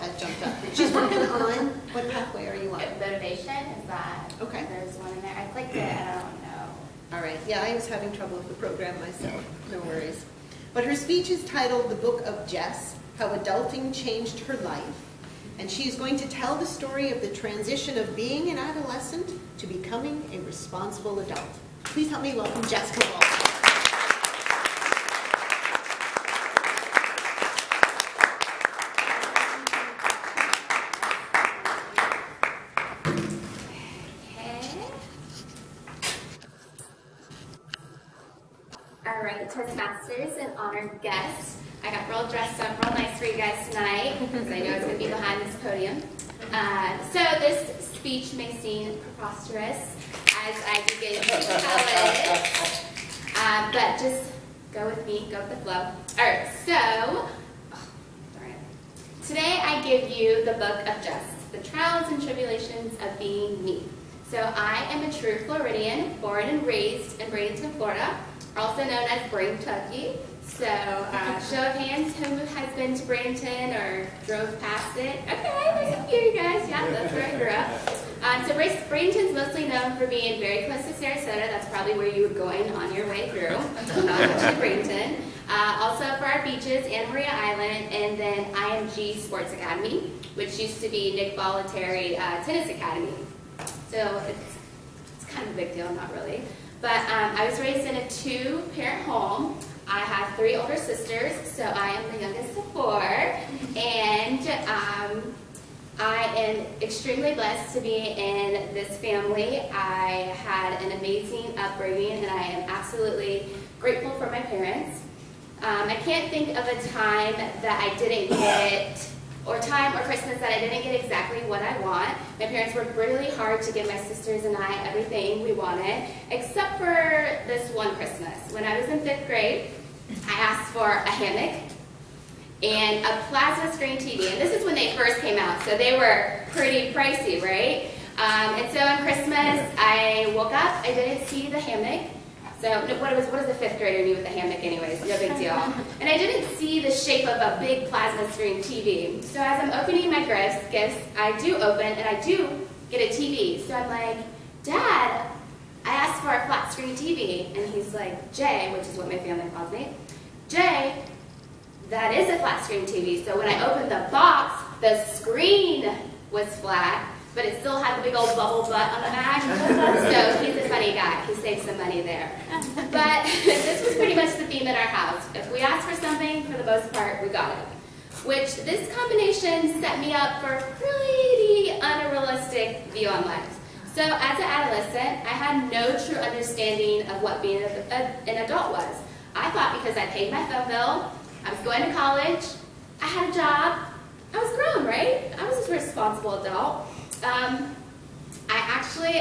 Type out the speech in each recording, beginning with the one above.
that jumped up. She's working on, what pathway are you on? Motivation, is that, Okay. there's one in there. I clicked it, I don't know. All right, yeah, I was having trouble with the program myself, no worries. But her speech is titled The Book of Jess, How Adulting Changed Her Life. And she's going to tell the story of the transition of being an adolescent to becoming a responsible adult. Please help me welcome Jessica Walden. All right, Toastmasters and honored guests. I got real dressed up real nice for you guys tonight because I know it's going to be behind this podium. So this speech may seem preposterous as I begin to tell it, but just go with me, go with the flow. All right, so today I give you the book of Jess, the trials and tribulations of being me. So I am a true Floridian, born and raised in Bradenton, Florida, also known as Brain Tucky. So, show of hands, who has been to Bradenton or drove past it? Okay, there's a few of you guys. Yeah, that's where I grew up. So Bradenton's mostly known for being very close to Sarasota. That's probably where you were going on your way through, to Bradenton. Also for our beaches, Anna Maria Island, and then IMG Sports Academy, which used to be Nick Bolletary Tennis Academy. So it's kind of a big deal, not really. But I was raised in a two-parent home. I have three older sisters, so I am the youngest of four. And I am extremely blessed to be in this family. I had an amazing upbringing, and I am absolutely grateful for my parents. I can't think of a time that I didn't get, or time or Christmas that I didn't get exactly what I want. My parents worked really hard to give my sisters and I everything we wanted, except for this one Christmas. When I was in 5th grade, I asked for a hammock and a plasma screen TV. And this is when they first came out, so they were pretty pricey, right? And so on Christmas, I woke up, I didn't see the hammock. So what does a 5th grader need with a hammock anyways? No big deal. And I didn't see the shape of a big plasma screen TV. So as I'm opening my gifts, I do open and I do get a TV. So I'm like, Dad, I asked for a flat screen TV. And he's like, Jay, which is what my family calls me, Jay, that is a flat screen TV. So when I opened the box, the screen was flat, but it still had the big old bubble butt on the back. So he's a funny guy. He saved some money there. But this was pretty much the theme at our house. If we asked for something, for the most part, we got it. Which this combination set me up for a pretty unrealistic view on life. So as an adolescent, I had no true understanding of what being an adult was. I thought because I paid my phone bill, I was going to college, I had a job, I was grown, right? I was a responsible adult.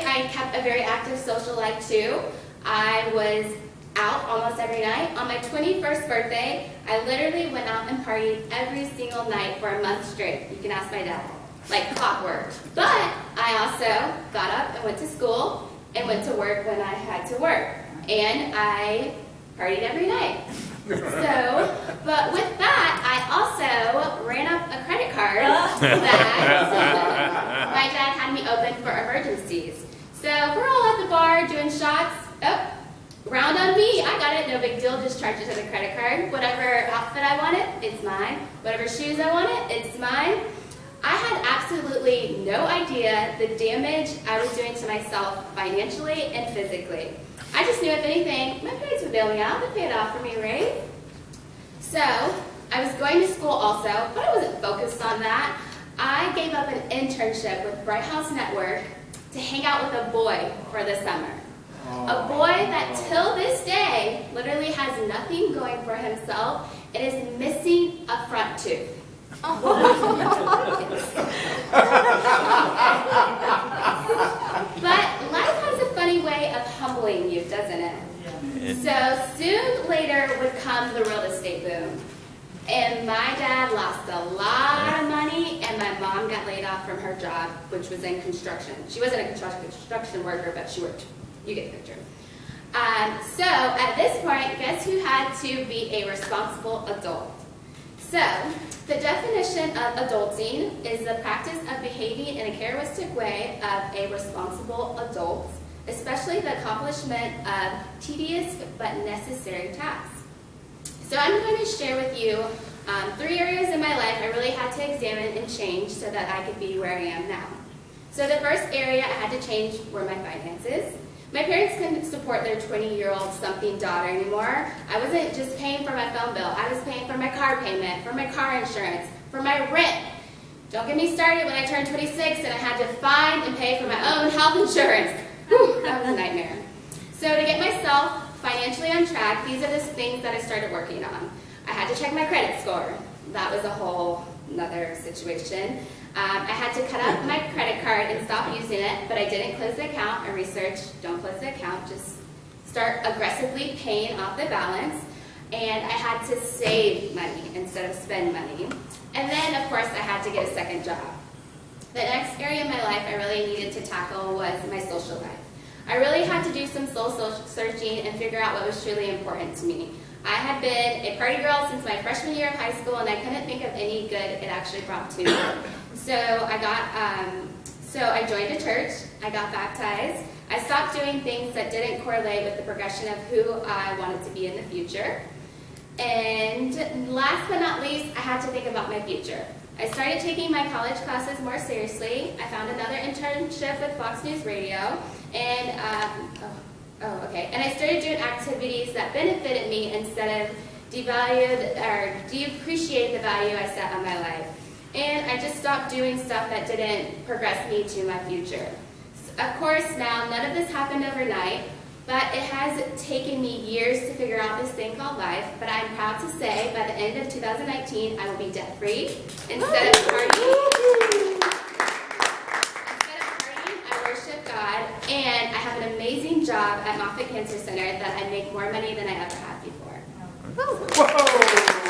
I kept a very active social life too. I was out almost every night. On my 21st birthday, I literally went out and partied every single night for a month straight. You can ask my dad, like clockwork. But I also got up and went to school and went to work when I had to work. And I partied every night. So, but with that, I also ran up a credit card that my dad had me open for emergencies. So if we're all at the bar doing shots, oh, round on me, I got it, no big deal, just charge it to the credit card. Whatever outfit I wanted, it's mine. Whatever shoes I wanted, it's mine. I had absolutely no idea the damage I was doing to myself financially and physically. I just knew if anything, my parents would bail me out, they'd pay it off for me, right? So, I was going to school also, but I wasn't focused on that. I gave up an internship with Bright House Network to hang out with a boy for the summer. A boy that till this day literally has nothing going for himself and is missing a front tooth. But life has a funny way of humbling you, doesn't it? So soon later would come the real estate boom. And my dad lost a lot of money, and my mom got laid off from her job, which was in construction. She wasn't a construction worker, but she worked. You get the picture. So at this point, guess who had to be a responsible adult? So So, the definition of adulting is the practice of behaving in a characteristic way of a responsible adult, especially the accomplishment of tedious but necessary tasks. So I'm going to share with you 3 areas in my life I really had to examine and change so that I could be where I am now. So the first area I had to change were my finances. My parents couldn't support their 20-year-old something daughter anymore. I wasn't just paying for my phone bill. I was paying for my car payment, for my car insurance, for my rent. Don't get me started when I turned 26 and I had to find and pay for my own health insurance. Whew, that was a nightmare. So to get myself financially on track, these are the things that I started working on. I had to check my credit score. That was a whole another situation. I had to cut out my credit card and stop using it, but I didn't close the account. I researched, don't close the account, just start aggressively paying off the balance. And I had to save money instead of spend money. And then, of course, I had to get a second job. The next area in my life I really needed to tackle was my social life. I really had to do some soul searching and figure out what was truly important to me. I had been a party girl since my freshman year of high school, and I couldn't think of any good it actually brought to me. So I joined a church. I got baptized. I stopped doing things that didn't correlate with the progression of who I wanted to be in the future. And last but not least, I had to think about my future. I started taking my college classes more seriously. I found another internship with Fox News Radio, and and I started doing activities that benefited me instead of devalued or depreciated the value I set on my life. And I just stopped doing stuff that didn't progress me to my future. Of course, now none of this happened overnight, but it has taken me years to figure out this thing called life. But I'm proud to say by the end of 2019, I will be debt-free. Instead of partying, I worship God, and I have an amazing job at Moffitt Cancer Center that I make more money than I ever had before. Whoa.